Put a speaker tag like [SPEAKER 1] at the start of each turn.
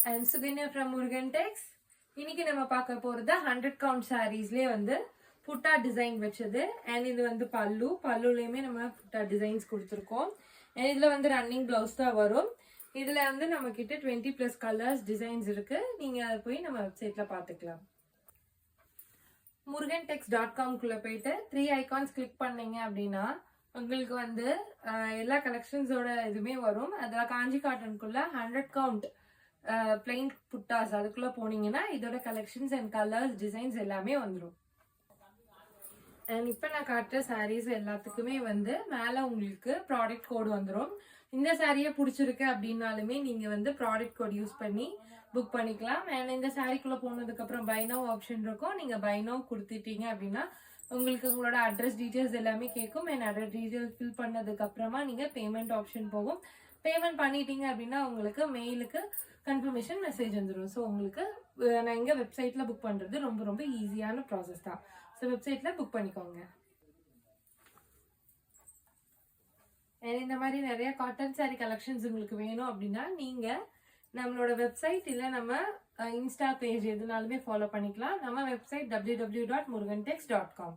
[SPEAKER 1] I am Suganya from Murugan Tex. இன்னைக்கு நம்ம பார்க்க போறது 100 count sareesலயே வந்து புட்டா டிசைன் வெச்சது. and இது வந்து பல்லுலயுமே நம்ம புட்டா டிசைன்ஸ் கொடுத்திருக்கோம். and இதுல வந்து ரன்னிங் ப்ளவுஸ் தான் வரும். இதுல வந்து நம்ம கிட்ட 20+ கலர்ஸ் டிசைன்ஸ் இருக்கு. நீங்க அத போய் நம்ம வெப்சைட்ல பாத்துக்கலாம். murugantex.com குள்ள போயிட்டு 3 ஐகான்ஸ் கிளிக் பண்ணீங்க அப்படினா உங்களுக்கு வந்து எல்லா கலெக்ஷன்ஸோட இதுமே வரும். அதல காஞ்சி காட்டனுக்குள்ள 100 count பிளைன் புட்டாஸ் அதுக்குள்ள போனீங்கன்னா இதோட கலெக்ஷன்ஸ் அண்ட் கலர்ஸ் டிசைன்ஸ் எல்லாமே வந்துடும். அண்ட் இப்போ நான் காட்டுற சாரீஸ் எல்லாத்துக்குமே வந்து மேலே உங்களுக்கு ப்ராடக்ட் கோடு வந்துடும். இந்த சாரியை பிடிச்சிருக்கு அப்படின்னாலுமே நீங்கள் வந்து ப்ராடக்ட் கோட் யூஸ் பண்ணி புக் பண்ணிக்கலாம். அண்ட் இந்த சாரிக்குள்ளே போனதுக்கப்புறம் பை நவ் ஆப்ஷன் இருக்கும். நீங்கள் பை நவ் கொடுத்துட்டீங்க அப்படின்னா உங்களுக்கு உங்களோட அட்ரஸ் டீட்டெயில்ஸ் எல்லாமே கேட்கும். அண்ட் அட்ரஸ் டீட்டெயில்ஸ் ஃபில் பண்ணதுக்கு அப்புறமா நீங்கள் பேமெண்ட் ஆப்ஷன் போகும். பேமெண்ட் பண்ணிட்டீங்க அப்படின்னா உங்களுக்கு மெயிலுக்கு கன்ஃபர்மேஷன் மெசேஜ் வந்துடும். ஸோ உங்களுக்கு நான் எங்கள் வெப்சைட்டில் புக் பண்ணுறது ரொம்ப ரொம்ப ஈஸியான ப்ராசஸ் தான். ஸோ வெப்சைட்டில் புக் பண்ணிக்கோங்க. இந்த மாதிரி நிறைய காட்டன் சாரீ கலெக்ஷன்ஸ் உங்களுக்கு வேணும் அப்படின்னா நீங்கள் நம்மளோட வெப்சைட் இல்லை நம்ம இன்ஸ்டா பேஜ் எதுனாலுமே ஃபாலோ பண்ணிக்கலாம். நம்ம வெப்சைட் www.murugantex.com.